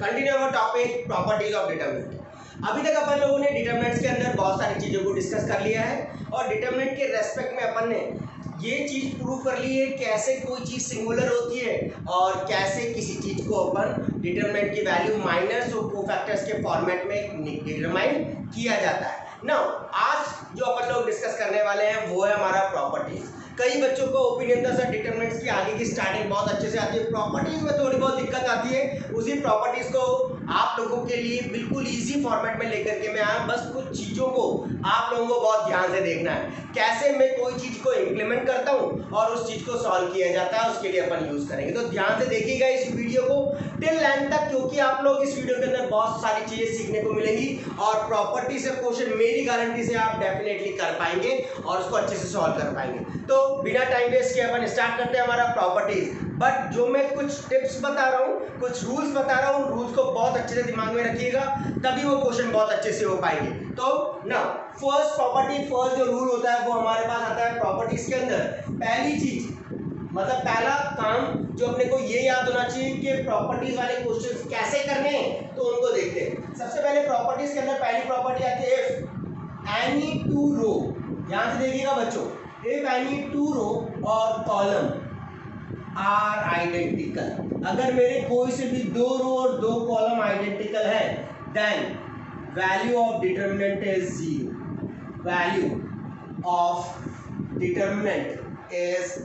Continue our topic properties of determinant. अभी तक अपन लोगों ने डिटरमिनेंट्स के अंदर बहुत सारी चीज़ों को डिस्कस कर लिया है और डिटरमिनेंट के रेस्पेक्ट में अपन ने ये चीज़ प्रूव कर ली है कैसे कोई चीज़ सिंगुलर होती है और कैसे किसी चीज़ को अपन डिटरमिनेंट की वैल्यू माइनस और कोफैक्टर्स के फॉर्मेट में डिटरमाइन किया जाता है। नाउ आज जो अपन लोग डिस्कस करने वाले हैं वो है हमारा प्रॉपर्टीज। कई बच्चों को ओपिनियन था सर डिटरमिनेंट्स की आगे की स्टार्टिंग बहुत अच्छे से आती है, प्रॉपर्टीज में थोड़ी बहुत दिक्कत आती है। उसी प्रॉपर्टीज को आप लोगों के लिए बिल्कुल इजी फॉर्मेट में लेकर के मैं आया। बस कुछ चीज़ों को आप लोगों को बहुत ध्यान से देखना है, कैसे मैं कोई चीज़ को इम्प्लीमेंट करता हूँ और उस चीज़ को सॉल्व किया जाता है, उसके लिए अपन यूज़ करेंगे। तो ध्यान से देखिएगा इस वीडियो को टिल एंड तक, क्योंकि आप लोग इस वीडियो के अंदर बहुत सारी चीज़ें सीखने को मिलेंगी और प्रॉपर्टी से क्वेश्चन मेरी गारंटी से आप डेफिनेटली कर पाएंगे और उसको अच्छे से सॉल्व कर पाएंगे। तो बिना टाइम वेस्ट किए अपन स्टार्ट करते हैं हमारा प्रॉपर्टीज। बट जो मैं कुछ टिप्स बता रहा हूँ, कुछ रूल्स बता रहा हूँ, रूल्स को बहुत अच्छे से दिमाग में रखिएगा, तभी वो क्वेश्चन बहुत अच्छे से हो पाएंगे। तो ना फर्स्ट प्रॉपर्टी, फर्स्ट जो रूल होता है वो हमारे पास आता है प्रॉपर्टीज के अंदर। पहली चीज मतलब पहला काम जो अपने को ये याद होना चाहिए कि प्रॉपर्टीज वाले क्वेश्चंस कैसे करने हैं, तो उनको देखते हैं। सबसे पहले प्रॉपर्टीज के अंदर पहली प्रॉपर्टी आती है इफ एनी टू रो, ध्यान से देखिएगा बच्चों, इफ एनी टू रो और कॉलम आर आइडेंटिकल, अगर मेरे कोई से भी दो रो और दो कॉलम आइडेंटिकल है, then value of determinant is zero, value of determinant is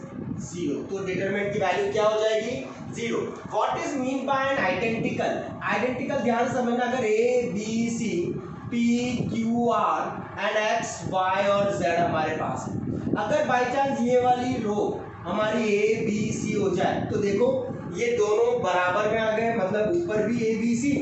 zero. तो डिटरमिनेंट की वैल्यू क्या हो जाएगी? Zero. What is mean by an identical? Identical ध्यान से समझना, अगर A B C P Q R and X Y और जेड हमारे पास है, अगर बाई चांस ये वाली रो हमारी ए बी सी हो जाए तो देखो ये दोनों बराबर में आ गए, मतलब ऊपर भी ए बी सी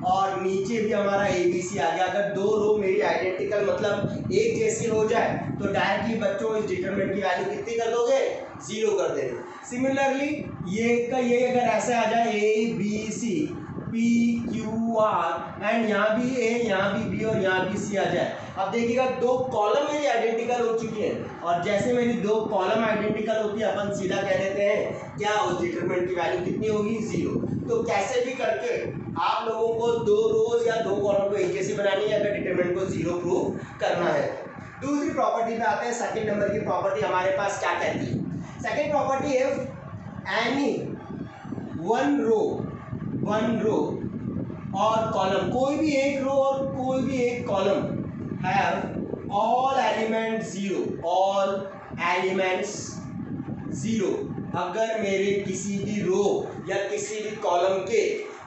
और नीचे भी हमारा ए बी सी आ गया। अगर दो रो मेरी आइडेंटिकल मतलब एक जैसी हो जाए तो डायरेक्टली बच्चों इस डिटरमिनेंट की वैल्यू कितनी कर दोगे? जीरो कर देंगे। सिमिलरली ये का ये अगर ऐसे आ जाए A B C P Q R and यहाँ भी ए, यहाँ भी बी और यहाँ भी सी आ जाए, अब देखिएगा दो कॉलम मेरी आइडेंटिकल हो चुकी है और जैसे मेरी दो कॉलम आइडेंटिकल होती है अपन सीधा कह देते हैं क्या उस डिटरमिनेंट की वैल्यू कितनी होगी? जीरो। तो कैसे भी करके आप लोगों को दो रोज या दो कॉलम को एक जैसी बनानी है अगर डिटरमिनेंट को जीरो प्रूव करना है। दूसरी प्रॉपर्टी पे आते हैं। सेकंड नंबर की प्रॉपर्टी हमारे पास क्या कहती है? Second property if any one row और कॉलम, कोई भी एक रो और कोई भी एक column have all element zero, all elements zero, अगर मेरे किसी भी रो या किसी भी कॉलम के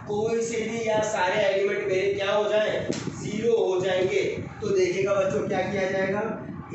कोई से भी या सारे एलिमेंट मेरे क्या हो जाए? जीरो हो जाएंगे, तो देखिएगा बच्चों क्या किया जाएगा?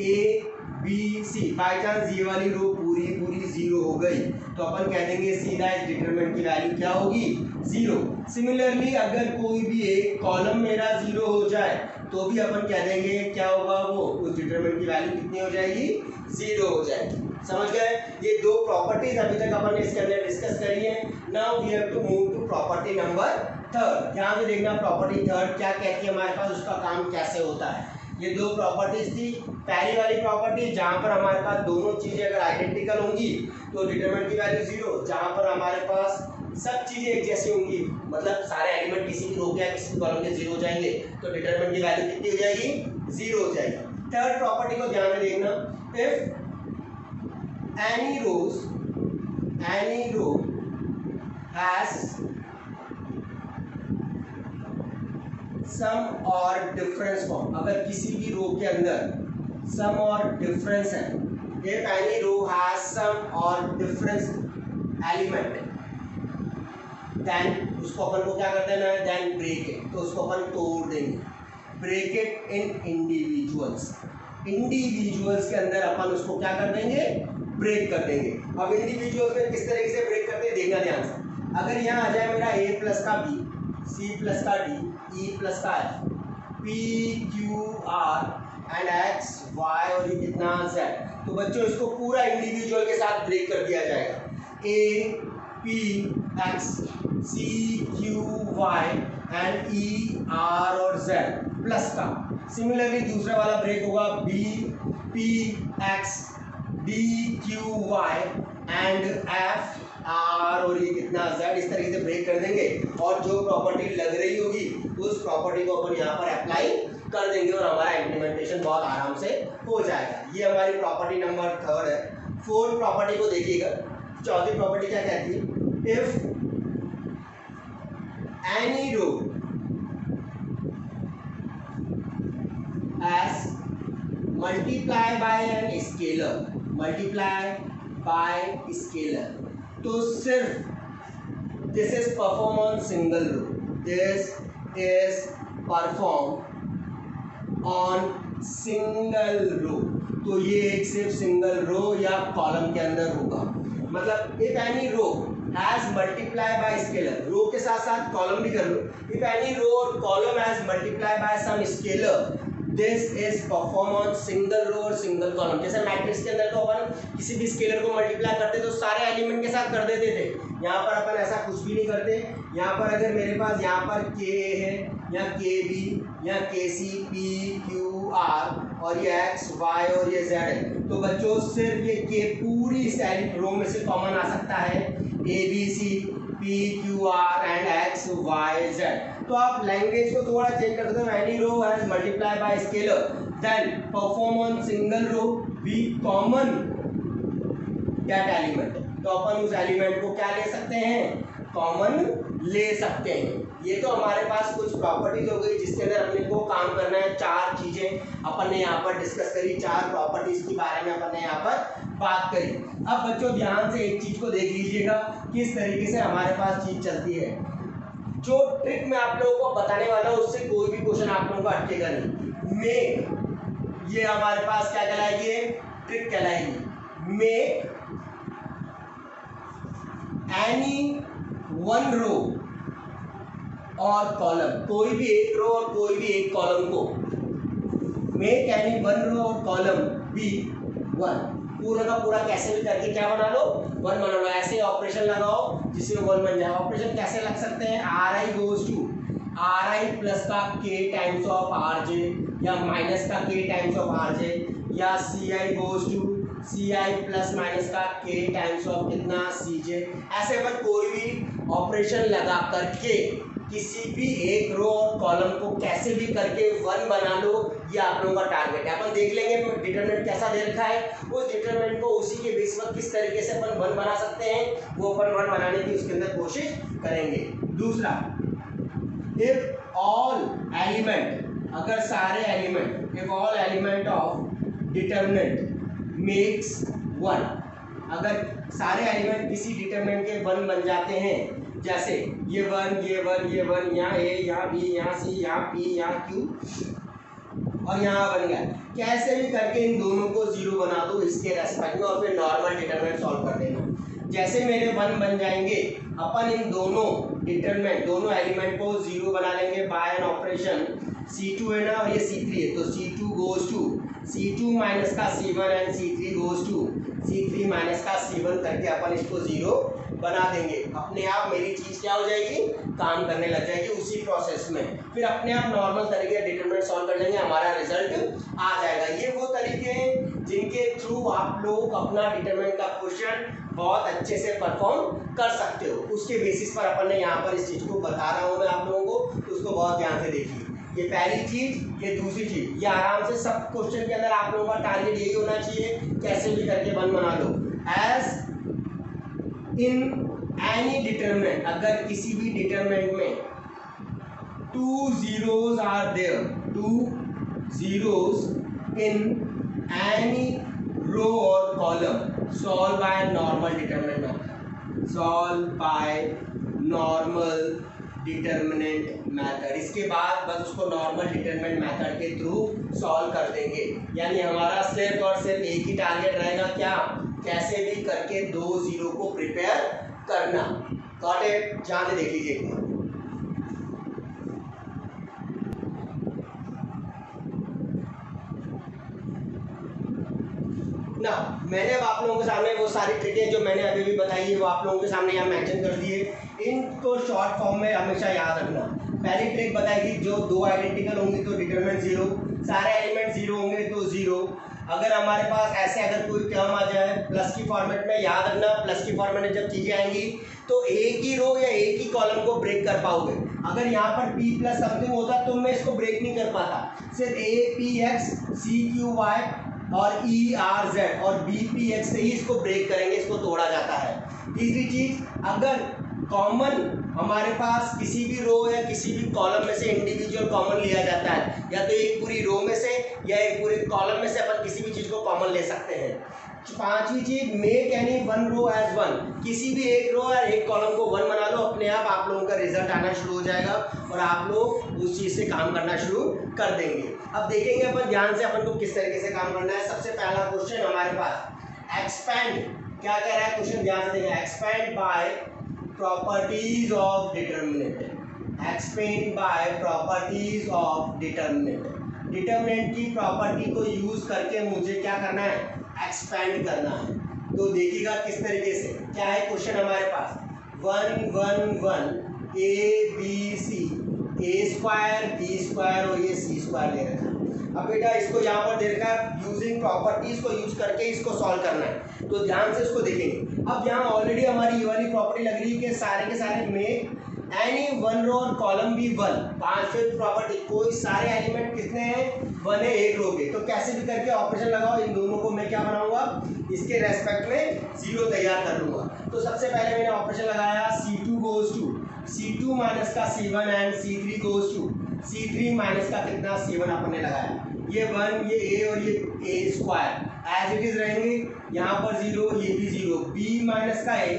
A B C, by chance ये वाली रो पूरी जीरो हो गई तो अपन कह देंगे सीधा इस डिटरमिनेंट की वैल्यू क्या होगी? जीरो। सिमिलरली अगर कोई भी एक कॉलम मेरा जीरो हो जाए तो भी अपन कह देंगे क्या होगा? वो उस डिटरमिनेंट की वैल्यू कितनी हो जाएगी? जीरो हो जाएगी। समझ गए? ये दो प्रॉपर्टीज अभी तक अपन ने इसके अंदर डिस्कस करी है। Now we have to move to property number third. ध्यान से देखना प्रॉपर्टी थर्ड क्या कहती है हमारे पास, उसका काम कैसे होता है। ये दो प्रॉपर्टीज थी। पहली वाली प्रॉपर्टी जहाँ पर हमारे पास दोनों चीजें अगर आइडेंटिकल होंगी तो डिटरमिनेंट की वैल्यू जीरो, जहाँ पर हमारे पास सब चीजें एक जैसी होंगी मतलब सारे एलिमेंट किसी भी रो के या किसी भी कॉलम के जीरो हो जाएंगे तो डिटरमिनेंट की वैल्यू कितनी हो जाएगी? जीरो हो जाएगी। थर्ड प्रॉपर्टी को ध्यान से देखना, if any row has sum और डिफरेंस फॉर्म, अगर किसी भी रो के अंदर सम और डिफरेंस है, if any row has sum और डिफरेंस एलिमेंट, देन उसको अपन को क्या कर देना है? देन ब्रेक इट, तो उसको अपन तोड़ देंगे। Break it in individuals, individuals के अंदर अपन उसको क्या कर देंगे? ब्रेक कर देंगे। अब इंडिविजुअल्स में किस तरीके से ब्रेक करते हैं देखना ध्यान से। अगर यहाँ आ जाए मेरा ए प्लस का बी, सी प्लस का डी, ई प्लस का F, P Q R and X Y और ये कितना जेड, तो बच्चों इसको पूरा इंडिविजुअल के साथ ब्रेक कर दिया जाएगा। A P X C Q Y and E R और जेड प्लस का। सिमिलरली दूसरा वाला ब्रेक होगा B P X D Q Y and F R और ये कितना जेड, इस तरीके से ब्रेक कर देंगे और जो प्रॉपर्टी लग रही होगी उस प्रॉपर्टी को अपन यहाँ पर अप्लाई कर देंगे और हमारा इम्प्लीमेंटेशन बहुत आराम से हो जाएगा। ये हमारी प्रॉपर्टी नंबर 3 है। 4th प्रॉपर्टी को देखिएगा। चौथी प्रॉपर्टी क्या कहती है, if any row as multiply by an scalar, multiply by scalar, तो सिर्फ this is perform on single row, this is perform on single row, तो ये एक सिर्फ सिंगल रो या कॉलम के अंदर होगा। मतलब if any row has multiply by scalar, रो के साथ साथ कॉलम भी कर लो, if any row or column has multiply by some scalar, this is perform on single row और सिंगल कॉलम। जैसे मैट्रिक्स के अंदर तो अपन किसी भी स्केलर को मल्टीप्लाई करते तो सारे एलिमेंट के साथ कर देते थे, यहाँ पर अपन ऐसा कुछ भी नहीं करते। यहाँ पर अगर मेरे पास यहाँ पर के है या के बी या के सी पी क्यू आर और ये एक्स वाई और ये जेड है, तो बच्चों सिर्फ ये के पूरी इस रो में से कॉमन आ सकता है, A B C P Q R and X Y Z. तो आप लैंग्वेज को थोड़ा चेंज कर सकते हो। Any row has multiply by scalar then perform on single row be common that element, तो अपन उस एलिमेंट को क्या ले सकते हैं, कॉमन ले सकते हैं। ये तो हमारे पास कुछ प्रॉपर्टीज हो गई जिसके अंदर अपने को काम करना है। 4 चीजें अपन ने यहाँ पर डिस्कस करी, 4 प्रॉपर्टीज के बारे में अपन ने यहाँ पर बात करी। अब बच्चों ध्यान से एक चीज को देख लीजिएगा किस तरीके से हमारे पास चीज चलती है। जो ट्रिक मैं आप लोगों को बताने वाला हूँ उससे कोई भी क्वेश्चन आप लोगों को अटकेगा नहीं। मेक, ये हमारे पास क्या कहलाएगी, ट्रिक कहलाएगी। मेक एनी वन रो और कॉलम, कोई भी एक रो और कोई भी एक कॉलम को, मेक एनी वन रो और कॉलम बी वन, पूरा का पूरा कैसे भी करके क्या बना लो, वन बना लो। ऐसे ऑपरेशन लगाओ जिससे वन बन जाए। ऑपरेशन कैसे लग सकते हैं, R I goes to R I plus का K times of R J, या माइनस का K times of R J, या C I goes to C I plus minus का के टाइम्स ऑफ कितना सी जे। ऐसे पर कोई भी ऑपरेशन लगा करके किसी भी एक रो और कॉलम को कैसे भी करके वन बना लो, ये आप लोगों का टारगेट है। अपन देख लेंगे डिटरमिनेंट कैसा दे रखा है, उस डिटरमिनेंट को उसी के बेस पर किस तरीके से अपन वन बना सकते हैं वो अपन वन बनाने की उसके अंदर कोशिश करेंगे। दूसरा, इफ ऑल एलिमेंट, अगर सारे element, if all element of determinant makes one, अगर सारे एलिमेंट किसी डिटरमिनेंट के वन बन जाते हैं, जैसे ये वन ये वन ये वन, यहाँ ए यहाँ बी यहाँ सी यहाँ पी यहाँ क्यू और यहाँ बन गया, कैसे भी करके इन दोनों को जीरो बना दो इसके रेस्पेक्ट में और फिर नॉर्मल डिटरमिनेंट सॉल्व कर देना। जैसे मेरे वन बन जाएंगे, अपन इन दोनों डिटरमिनेंट, दोनों एलिमेंट को जीरो बना लेंगे बाय एन ऑपरेशन। C2 है ना और ये C3 है, तो C2 goes to C2 minus का C1 and C3 goes to C3 minus का C1 करके अपन इसको जीरो बना देंगे। अपने आप मेरी चीज़ क्या हो जाएगी, काम करने लग जाएगी उसी प्रोसेस में। फिर अपने आप नॉर्मल तरीके डिटरमिनेंट सॉल्व कर लेंगे, हमारा रिजल्ट आ जाएगा। ये वो तरीके हैं जिनके थ्रू आप लोग अपना डिटरमिनेंट का क्वेश्चन बहुत अच्छे से परफॉर्म कर सकते हो। उसके बेसिस पर अपन ने यहाँ पर इस चीज़ को बता रहा हूँ मैं आप लोगों को, तो उसको बहुत ध्यान से देखिए। ये पहली चीज, ये दूसरी चीज, ये आराम से सब क्वेश्चन के अंदर आप लोगों का टारगेट यही होना चाहिए, कैसे भी करके वन बना लो। एज इन एनी डिटरमिनेंट, अगर किसी भी डिटरमिनेंट में 2 zeros are there, 2 zeros in any row और column, solve by normal determinant method, solve by normal determinant method. इसके बाद बस उसको नॉर्मल डिटरमिनेंट मेथड के थ्रू सॉल्व कर देंगे। यानी हमारा सिर्फ और सिर्फ एक ही टारगेट रहेगा, क्या, कैसे भी करके 2 जीरो को प्रिपेयर करना। Got it? ध्यान से देख लीजिए ना। मैंने अब आप लोगों के सामने वो सारी ट्रिकें जो मैंने अभी भी बताई है वो आप लोगों के सामने यहाँ मेंशन कर दिए। इनको शॉर्ट फॉर्म में हमेशा याद रखना। पहली ट्रिक बताएगी, जो 2 आइडेंटिकल होंगी तो डिटरमिनेंट जीरो, सारे एलिमेंट जीरो होंगे तो जीरो, अगर हमारे पास ऐसे अगर कोई टर्म आ जाए प्लस की फॉर्मेट में, याद रखना प्लस की फॉर्मेट में जब चीजें आएंगी तो एक ही रो या एक ही कॉलम को ब्रेक कर पाओगे। अगर यहाँ पर p प्लस समथिंग होता तो मैं इसको ब्रेक नहीं कर पाता। सिर्फ a p x c q y और e r z और b p x से ही इसको ब्रेक करेंगे, इसको तोड़ा जाता है। तीसरी चीज, अगर कॉमन हमारे पास किसी भी रो या किसी भी कॉलम में से इंडिविजुअल कॉमन लिया जाता है, या तो एक पूरी रो में से या एक पूरे कॉलम में से अपन किसी भी चीज को कॉमन ले सकते हैं। पांचवी चीज, मेक एनी वन रो एज वन, किसी भी एक रो या एक कॉलम को वन बना लो, अपने आप लोगों का रिजल्ट आना शुरू हो जाएगा और आप लोग उस चीज से काम करना शुरू कर देंगे। अब देखेंगे अपन ध्यान से अपन को किस तरीके से काम करना है। सबसे पहला क्वेश्चन हमारे पास एक्सपैंड, क्या कह रहा है क्वेश्चन, ध्यान से देखें। Expand by properties of determinant, expand by properties of determinant, determinant की प्रॉपर्टी को यूज करके मुझे क्या करना है, एक्सपैंड करना है। तो देखिएगा किस तरीके से, क्या है क्वेश्चन हमारे पास, 1 1 1 a b c a square b square और ये c स्क्वायर दे रखा है। अब बेटा इसको यहाँ पर दे रखा है, यूजिंग प्रॉपर्टीज को यूज करके इसको सॉल्व करना है। तो ध्यान से इसको देखेंगे। अब यहाँ ऑलरेडी हमारी ये वाली प्रॉपर्टी लग रही है कि सारे के सारे मेक एनी वन रो और कॉलम भी वन, पांचवी प्रॉपर्टी, कोई सारे एलिमेंट कितने हैं, वन है एक रो के। तो कैसे भी करके ऑपरेशन लगाओ, इन दोनों को मैं क्या बनाऊंगा, इसके रेस्पेक्ट में जीरो तैयार कर लूंगा। तो सबसे पहले मैंने ऑपरेशन लगाया, c2 goes to c2 minus का c1 and c3 goes to c3 minus का कितना c1 अपन ने लगाया। ये 1, ये a और ये a square as it is रहेंगे, यहाँ पर जीरो, ये भी जीरो, b माइनस का a,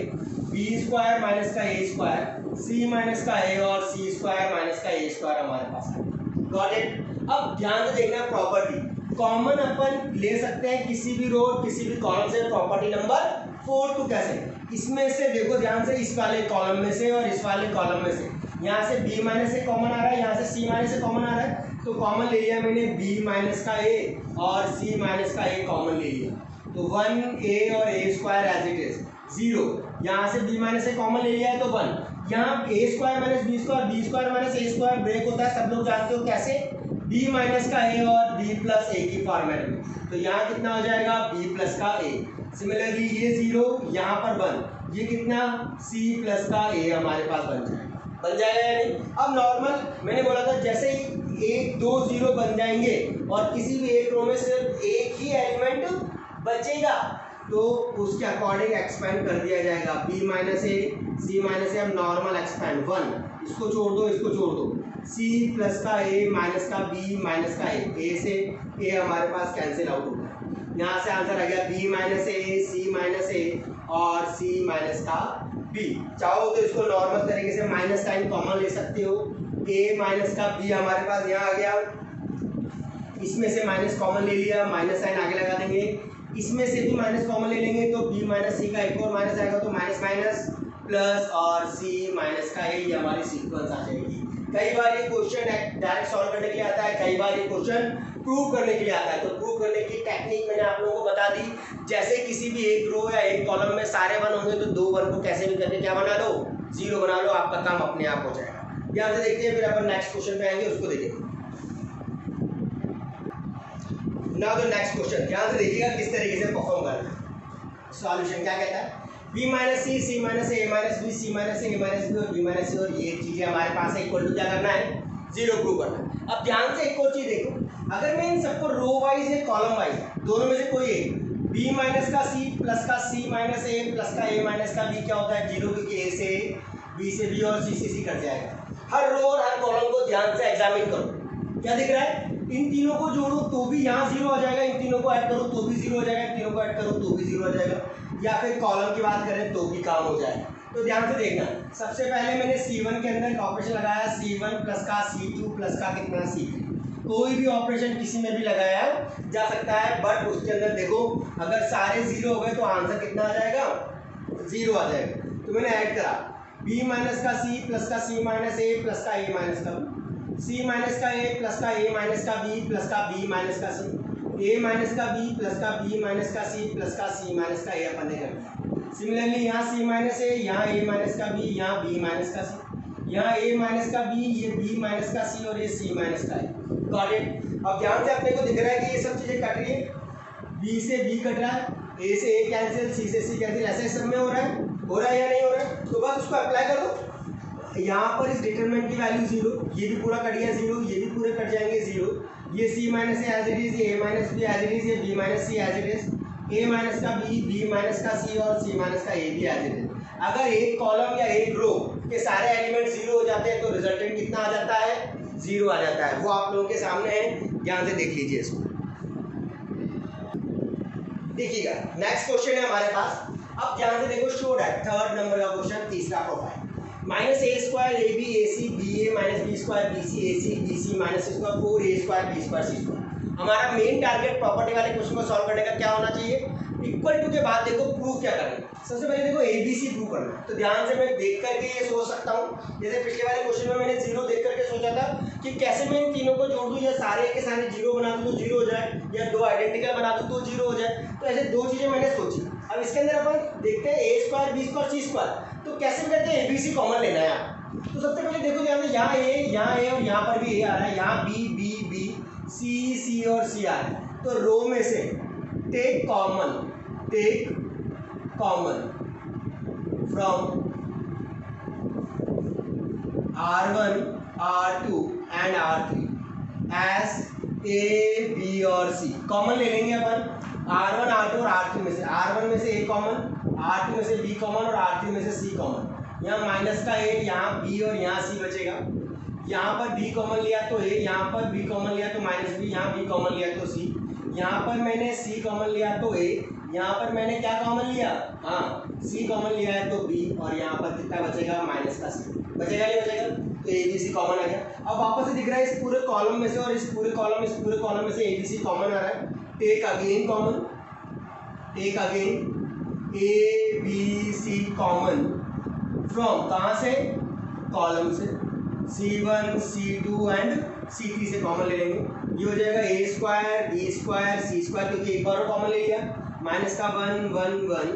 b स्क्वायर माइनस का a स्क्वायर, c माइनस का a और c स्क्वायर माइनस का a स्क्वायर हमारे पास है। Got it. अब ध्यान से देखना प्रॉपर्टी, कॉमन अपन ले सकते हैं किसी भी रो किसी भी कॉलम से, प्रॉपर्टी नंबर 4। तो कैसे, इसमें से देखो ध्यान से, इस वाले कॉलम में से और इस वाले कॉलम में से, यहाँ से b माइनस से कॉमन आ रहा है, यहाँ से c माइनस से कॉमन आ रहा है, तो कॉमन ले लिया मैंने b माइनस का a और c माइनस का a कॉमन ले लिया। तो 1a और a square as it is, zero, यहाँ से b माइनस से कॉमन ले लिया है तो 1, यहाँ a square minus b square minus a square break होता है, सब लोग जानते हो कैसे, b माइनस का a और b प्लस a की फॉर्मेट में। तो यहाँ कितना हो जाएगा, b प्लस का a। सिमिलरली ये जीरो, यहाँ पर 1, ये कितना, c प्लस का a हमारे पास बन जाएगा या नहीं। अब नॉर्मल मैंने बोला था जैसे ही 1 2 0 बन जाएंगे और किसी भी एक रो में सिर्फ एक ही एलिमेंट बचेगा तो उसके अकॉर्डिंग एक्सपेंड कर दिया जाएगा, b minus a c minus a। हम नॉर्मल एक्सपेंड 1, इसको छोड़ दो, इसको छोड़ दो, c प्लस का a माइनस का b माइनस का a से a हमारे पास कैंसिल आउट होगा। यहाँ से आंसर आ गया b minus a, c minus a और c माइनस का b। चाहो तो इसको नॉर्मल तरीके से माइनस साइन कॉमन ले सकते हो, a माइनस का b हमारे पास यहाँ आ गया, इसमें से माइनस कॉमन ले लिया, माइनस साइन आगे लगा देंगे, इसमें से भी माइनस कॉमन ले लेंगे तो b माइनस c का एक और माइनस आएगा तो माइनस माइनस प्लस और c माइनस का a, ये हमारी सीक्वेंस आ जाएगी। कई बार ये क्वेश्चन डायरेक्ट सॉल्व करने के लिए आता है, कई बार ये क्वेश्चन प्रूव करने के लिए आता है। तो प्रूव करने की टेक्निक मैंने आप लोगों को बता दी, जैसे किसी भी एक रो या एक कॉलम में सारे वन होंगे तो 2 वन को कैसे भी करके क्या बना लो, जीरो बना लो, आपका काम अपने आप हो जाएगा। यहाँ से देखते हैं, फिर अपन नेक्स्ट क्वेश्चन पे आएंगे, उसको देखेंगे। नाउ द नेक्स्ट क्वेश्चन, ध्यान से देखिएगा किस तरीके से परफॉर्म करना है। सॉल्यूशन क्या कहता है, b minus C, C minus a minus b, c minus a minus b और b माइनस c, और ये चीजें हमारे पास है, इक्वल टू क्या करना है, जीरो प्रूव करना है। अब ध्यान से एक और चीज देखो, अगर मैं इन सबको रो वाइज या कॉलम वाइज दोनों में से कोई एक, b माइनस का c प्लस का c माइनस a प्लस का a माइनस का b क्या होता है, जीरो, क्योंकि a से b से b और c से c कट जाएगा। हर रो और हर कॉलम को ध्यान से एग्जामिन करो, क्या दिख रहा है, इन तीनों को जोड़ो तो भी यहाँ जीरो आ जाएगा, इन तीनों को ऐड करो तो भी जीरो हो जाएगा, इन तीनों को ऐड करो तो भी जीरो हो जाएगा, या फिर कॉलम की बात करें तो भी काम हो जाएगा। तो ध्यान से देखना, सबसे पहले मैंने c1 के अंदर ऑपरेशन लगाया, c1 प्लस का c2 प्लस का कितना c3, कोई भी ऑपरेशन किसी में भी लगाया जा सकता है, बट उसके अंदर देखो अगर सारे जीरो हो गए तो आंसर कितना आ जाएगा, जीरो आ जाएगा। तो मैंने ऐड करा b माइनस का c प्लस का c माइनस a प्लस का a माइनस का c माइनस का a प्लस का a माइनस का b प्लस का b माइनस का c, a माइनस का b प्लस का b माइनस का c प्लस का c माइनस का a अपन ने कर दिया। सिमिलरली यहाँ c माइनस a, यहाँ a माइनस का b, यहाँ b माइनस का c, यहाँ a माइनस का b, ये b माइनस का c और ये c माइनस का a। Got it. अब ध्यान से अपने को दिख रहा है कि ये सब चीजें कट रही है, बी से बी कट रहा है, ए से ए कैंसिल, सी से सी कैंसिल, ऐसे सब में हो रहा है या नहीं हो रहा है? तो बस उसको अप्लाई कर दो। यहाँ पर इस डिटरमिनेंट की वैल्यू 0, ये भी पूरा कट गया 0, ये भी पूरे कट जाएंगे 0, ये C minus A as it is, ये A minus B as it is, ये B minus C as it is, A minus का बी, बी माइनस का सी और सी माइनस का ए भी एज इट इज। अगर एक कॉलम या एक रो के सारे एलिमेंट 0 हो जाते हैं तो रिजल्टेंट कितना आ जाता है? 0 आ जाता है। वो आप लोगों के सामने है, ध्यान से देख लीजिए इसको। देखिएगा नेक्स्ट क्वेश्चन है हमारे पास, अब ध्यान से देखो, शोड है 3rd नंबर का क्वेश्चन, तीसरा profile. Minus A square A B A C B A minus B square B C A C B C minus square 4 A square B square C square. हमारा main target property वाले question को solve करने का क्या होना चाहिए? Equal to के बाद देखो प्रूव क्या करना है। सबसे पहले देखो ए बी सी प्रूव करना है, तो ध्यान से मैं देख करके ये सोच सकता हूँ, जैसे पिछले वाले क्वेश्चन में मैंने 0 देख करके सोचा था कि कैसे मैं इन तीनों को जोड़ दूँ, या सारे के सारे 0 बना दूँ तो 0 हो जाए, या 2 आइडेंटिकल बना दूँ तो 0 हो जाए। तो ऐसे 2 चीज़ें मैंने सोची। अब इसके अंदर अपन देखते हैं ए square B square C square, तो कैसे भी करके ए बी सी कॉमन लेना है आप। तो सबसे पहले देखो ध्यान से, यहाँ ए और यहाँ पर भी ए आ रहा है, यहाँ B B B C C और सी आ रहा है। तो रो में से take common from R1 R2 and R3 as A B और सी। कॉमन ले लेंगे अपन R1 R2 और R3 में से, R1 में से ए कॉमन, R2 में से बी कॉमन और R3 में से सी कॉमन। यहाँ माइनस का ए, यहाँ बी और यहाँ सी बचेगा। यहाँ पर बी कॉमन लिया तो ए, यहाँ पर बी कॉमन लिया तो माइनस बी, यहाँ बी कॉमन लिया तो सी, यहाँ पर मैंने सी कॉमन लिया तो ए, यहाँ पर मैंने क्या कॉमन लिया? हाँ, सी कॉमन लिया है तो बी, और यहाँ पर कितना बचेगा? माइनस का सी बचेगा, नहीं बचेगा? तो ए बी सी कॉमन आ गया। अब वापस से दिख रहा है इस पूरे कॉलम में से, और इस पूरे कॉलम में से ए बी सी कॉमन आ रहा है। Take again common, take again A B C common from, कहाँ से? कॉलम से, C1 C2 एंड C3 से कॉमन ले लेंगे। ये हो जाएगा ए square B square C square, क्योंकि एक बार कॉमन ले लिया। माइनस का 1 1 1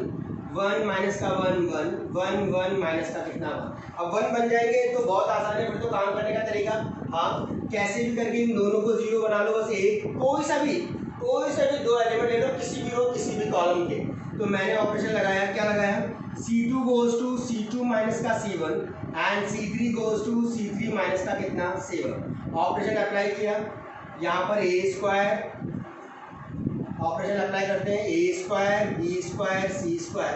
1 माइनस का 1 1 1 1 माइनस का कितना 1। अब 1 बन जाएंगे तो बहुत आसान है फिर तो काम करने का तरीका। हाँ, कैसे भी करके इन दोनों को 0 बना लो, बस एक कोई सा भी 2 एलिमेंट ले लो, किसी भी रो किसी भी कॉलम के। तो मैंने ऑपरेशन लगाया, क्या लगाया? C2 goes to C2 minus का C1 and C3 goes to C3 minus का कितना? 7। ऑपरेशन अप्लाई किया, यहाँ पर ए स्क्वायर, ऑपरेशन अप्लाई करते हैं, ए square B square C square.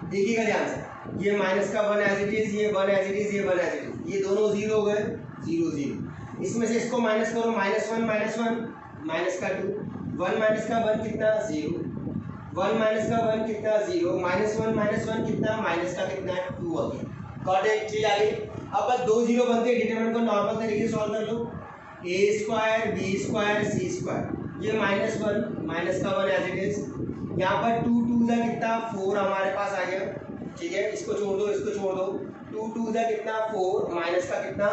देखिएगा ध्यान से, ये माइनस का 1 एज इट इज, ये 1 एज इट इज, ये 1 एज इट इज, ये दोनों 0 हो गए, 0 0। इसमें से इसको माइनस करो, -1 माइनस का 2, 1 माइनस का 1 कितना? 0, 1 माइनस का 1 कितना? 0, -1 कितना? माइनस का कितना? 2 हो गया। Got it? चीज आ गई। अब बस 2 0 बनते हैं, डिटरमिनेंट को नॉर्मल तरीके से सॉल्व कर लो। ए square B square C square, ये -1 माइनस का 1 एज इट इज, यहाँ पर 2 2 का कितना? 4 हमारे पास आ गया। ठीक है, इसको छोड़ दो, इसको छोड़ दो, 2 2 का कितना? 4 माइनस का कितना?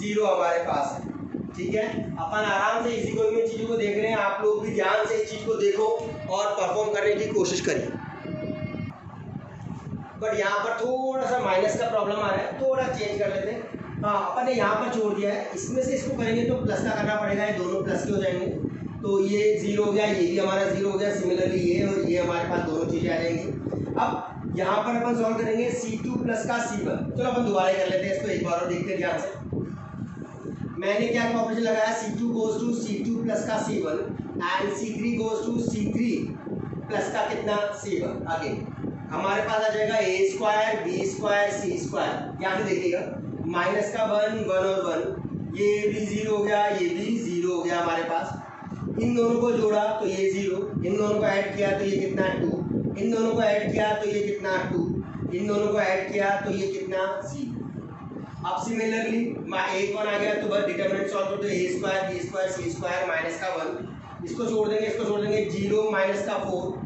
0 हमारे पास है। ठीक है, अपन आराम से इसी को में चीज़ों को देख रहे हैं, आप लोग भी ध्यान से इस चीज़ को देखो और परफॉर्म करने की कोशिश करिए। बट यहाँ पर थोड़ा सा माइनस का प्रॉब्लम आ रहा है, थोड़ा चेंज कर लेते हैं। हाँ, अपन ने यहाँ पर छोड़ दिया है, इसमें से इसको करेंगे तो प्लस का करना पड़ेगा, ये दोनों प्लस के हो जाएंगे, तो ये 0 हो गया, ये भी हमारा 0 हो गया, सिमिलरली ये और ये हमारे पास दोनों चीज़ें आ जाएंगी। अब यहाँ पर अपन सॉल्व करेंगे C2 प्लस का C1। चलो अपन दोबारा कर लेते हैं इसको, एक बार और देखते हैं ध्यान से। मैंने क्या ऑपरेशन लगाया? C2 goes to C2 plus का C1 and C3 goes to C3 plus का कितना? C1। आगे हमारे पास आ जाएगा ए square B square C square. यहाँ से देखिएगा, माइनस का 1 1 और 1, ये भी 0 हो गया, ये भी 0 हो गया हमारे पास। इन दोनों को जोड़ा तो ये 0, इन दोनों को ऐड किया तो ये कितना? 2, इन दोनों को ऐड किया तो ये कितना? 2, इन दोनों को ऐड किया तो ये कितना? 0। अब सिमिलरली एक 1 आ गया तो बस डिटरमिनेंट सॉल्व करो, तो ए square B square C square minus का 1, इसको छोड़ देंगे, इसको छोड़ देंगे, 0 माइनस का 4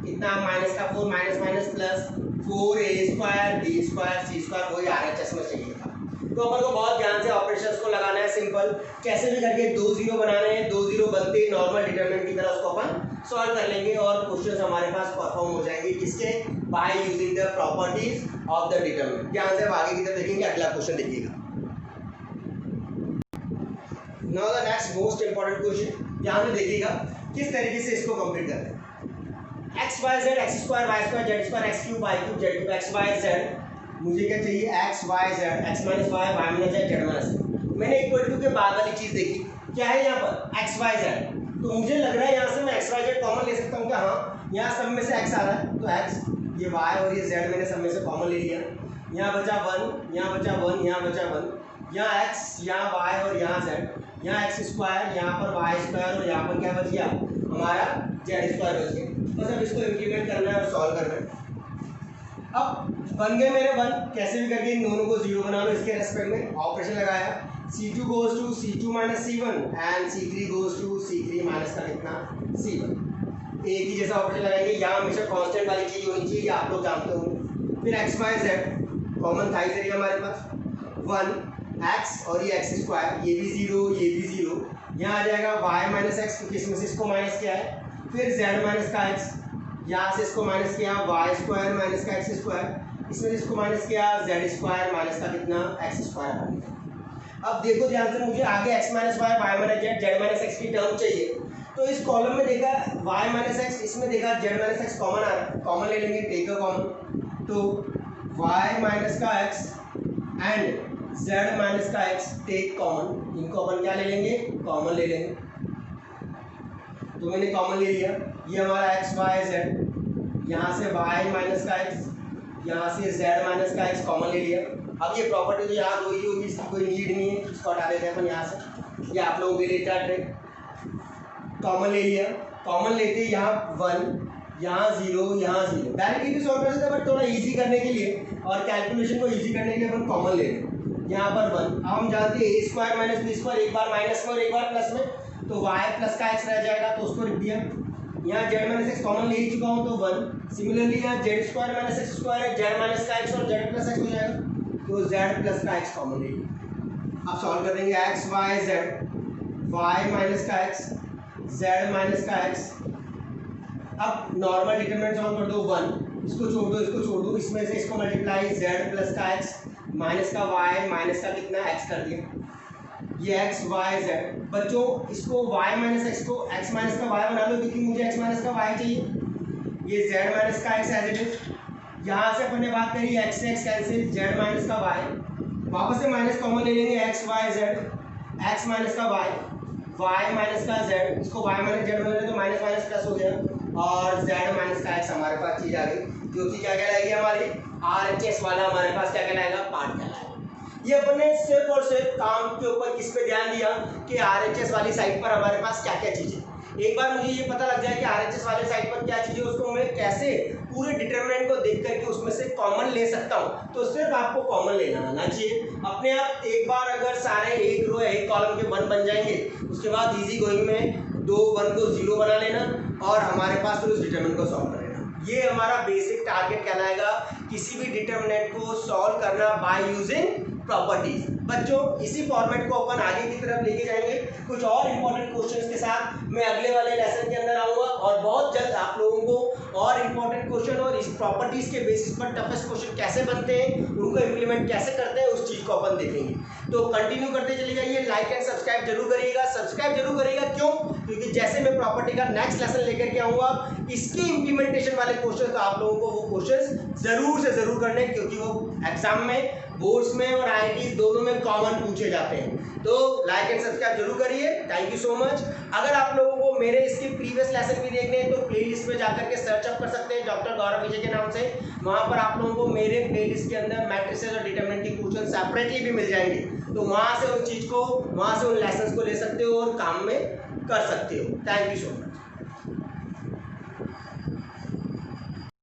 कितना? माइनस का 4 minus minus plus 4 A square B square C square, वही RHS में चाहिए था। तो अपन को बहुत ध्यान से ऑपरेशंस को लगाना है, सिंपल कैसे भी करके 2 0 बनाने हैं, 2 0 बनते ही नॉर्मल डिटरमिनेंट की तरह उसको अपन सॉल्व कर लेंगे और क्वेश्चंस हमारे पास परफॉर्म हो जाएंगे, किसके? By using the properties of the determinant. ध्यान से आगे की तरफ देखेंगे, अगला क्वेश्चन देखिएगा। Now the next most important question, ध्यान से देखिएगा किस तरीके से इसको कंप्लीट करते हैं। X Y Z, X square Y square Z square X cube Y cube Z cube X Y Z, मुझे क्या चाहिए X Y Z, X minus Y Y minus Z Z minus Z. मैंने equal to के बाद वाली चीज़ देखी, क्या है यहाँ पर एक्स वाई जेड, तो मुझे लग रहा है यहाँ से मैं एक्स वाई जेड कॉमन ले सकता हूँ क्या? हाँ, यहाँ सब में से एक्स आ रहा है तो एक्स, ये वाई और ये जेड मैंने सब में से कॉमन ले लिया, यहाँ बचा 1, यहाँ बचा 1, यहाँ बचा 1, यहाँ एक्स, यहाँ वाई और यहाँ जेड, यहाँ एक्स स्क्वायर, यहाँ पर वाई स्क्वायर और यहाँ पर क्या बच गया हमारा जेड स्क्वायर बच गया। बस अब इसको इम्प्लीमेंट करना है और सॉल्व करना है। अब बन गए मेरे 1, कैसे भी करके इन दोनों को 0 बना लो इसके रेस्पेक्ट में, ऑपरेशन लगाया, C2 goes to C2 minus C1 and C3 goes to C3 minus का कितना C1। एक ही जैसा ऑपरेशन लगाएंगे, यहाँ हमेशा कांस्टेंट वाली चीज़ होनी चाहिए, आप लोग जानते होंगे। फिर एक्स वाई जेड कॉमन था इधर हमारे पास 1 एक्स और ये एक्स स्क्वायर, ये भी 0 ये भी 0, यहाँ आ जाएगा वाई माइनस एक्स क्योंकि इसमें से इसको माइनस किया है, फिर जेड माइनस का एक्स, यहाँ से इसको माइनस किया वाई स्क्वायर माइनस का एक्स स्क्वायर, इसमें से इसको माइनस किया जेड स्क्वायर माइनस का कितना एक्स स्क्वायर। अब देखो ध्यान से, मुझे आगे X minus Y Y minus Z Z minus X की टर्म चाहिए, तो इस कॉलम में देखा वाई माइनस एक्स, इसमें देखा जेड माइनस एक्स कॉमन आ रहा है, कॉमन ले लेंगे, टेक अ कॉमन, तो वाई माइनस का एक्स एंड जेड माइनस का एक्स टेक कॉमन, इनको अपन क्या ले लेंगे कॉमन ले लेंगे, तो मैंने कॉमन ले लिया, ये हमारा एक्स वाई जेड, यहाँ से वाई माइनस का एक्स, यहाँ से जेड माइनस का एक्स कॉमन ले लिया। अब ये प्रॉपर्टी तो याद हुई होगी, इसकी कोई नीड नहीं है, इसको हटा देते हैं अपन यहाँ से, ये आप लोगों के लिए ट्रिक, कॉमन ले लिया, कॉमन लेते यहाँ 1 यहाँ 0 यहाँ 0, डायरेक्टली भी सॉल्व कर सकते हैं बट थोड़ा इजी करने के लिए और कैलकुलेशन को इजी करने के लिए अपन कॉमन ले लें, यहाँ पर 1, अब हम जानते हैं ए स्क्वायर माइनस बी स्क्वायर, एक बार माइनस में और एक बार प्लस में, तो वाई प्लस का एक्स रह जाएगा तो उसको लिख दिया, यहाँ जेड माइनस एक्स कॉमन ले चुका हूँ तो 1, सिमिलरली यहाँ Z square minus X square है, जेड माइनस का एक्स और जेड प्लस एक्स हो जाएगा, तो जेड प्लस का एक्स कॉमन ले लिया। अब सॉल्व कर देंगे X Y Z, Y minus का एक्स जेड माइनस का एक्स, अब नॉर्मल डिटरमिनेंट सॉल्व कर दो 1, इसको छोड़ दो इसको छोड़ दो, इसमें से इसको मल्टीप्लाई जेड प्लस का एक्स माइनस का वाई माइनस का कितना एक्स कर दिया, ये एक्स वाई जेड, बच्चों इसको वाई माइनस एक्स को एक्स माइनस का वाई बना लो क्योंकि मुझे एक्स माइनस का वाई चाहिए, ये जेड माइनस का एक्स एज इट इज, यहाँ से अपन ने बात करी एक्स से एक्स कैंसिल, जेड माइनस का वाई, वापस से माइनस कॉमन ले लेंगे, X Y Z, X minus का वाई, वाई माइनस का जेड, इसको वाई माइनस जेड बना ले तो माइनस माइनस प्लस हो गया, और जेड माइनस का एक्स हमारे पास चीज आ गई जो कि क्या कहलाएगी हमारी RHS वाला हमारे पास क्या कहलाएगा पार्ट कहलाएगा। ये अपन ने सिर्फ और सिर्फ काम के ऊपर किस पे ध्यान दिया कि RHS वाली साइड पर हमारे पास क्या क्या चीज़ें, एक बार मुझे ये पता लग जाए कि RHS वाले साइड पर क्या चीज़ें, उसको मैं कैसे पूरे डिटरमिनेंट को देख करके उसमें से कॉमन ले सकता हूँ, तो सिर्फ आपको कॉमन लेना आना चाहिए अपने आप। एक बार अगर सारे एक रो एक कॉलम के 1 बन जाएंगे, उसके बाद इजी गोइंग में 2 1 को 0 बना लेना और हमारे पास फिर उस डिटरमिनेंट को सॉल्व कर लेना। ये हमारा बेसिक टारगेट कहलाएगा, किसी भी डिटरमिनेंट को सॉल्व करना बाय यूजिंग प्रॉपर्टीज। बच्चों इसी फॉर्मेट को अपन आगे की तरफ लेके जाएंगे, कुछ और इंपॉर्टेंट क्वेश्चंस के साथ मैं अगले वाले लेसन के अंदर आऊंगा और बहुत जल्द आप लोगों को और इंपॉर्टेंट क्वेश्चन और इस प्रॉपर्टीज के बेसिस पर टफेस्ट क्वेश्चन कैसे बनते हैं, उनको इम्प्लीमेंट कैसे करते हैं, उस चीज को अपन देखेंगे। तो कंटिन्यू करते चले जाइए, लाइक एंड सब्सक्राइब जरूर करिएगा। सब्सक्राइब जरूर करिएगा क्यों? क्योंकि जैसे मैं प्रॉपर्टी का नेक्स्ट लेसन लेकर के आऊंगा, इसके इंप्लीमेंटेशन वाले क्वेश्चन तो आप लोगों को वो क्वेश्चन जरूर से जरूर करने, क्योंकि वो एग्जाम में बोर्ड्स में और IIT दोनों में कॉमन पूछे जाते हैं। तो लाइक एंड सब्सक्राइब जरूर करिए। Thank you so much. अगर आप लोगों को मेरे इसके प्रीवियस लेसन भी देखने हैं तो प्लेलिस्ट में जाकर के सर्च अप कर सकते हैं डॉक्टर गौरव विजय के नाम से। वहाँ पर आप लोगों को मेरे प्लेलिस्ट के अंदर मैट्रिसेस और डिटरमिनेंट के क्वेश्चन सेपरेटली भी मिल जाएंगे, तो वहाँ से उन चीज़ को, वहाँ से उन लेसन्स को ले सकते हो और काम में कर सकते हो। Thank you so much.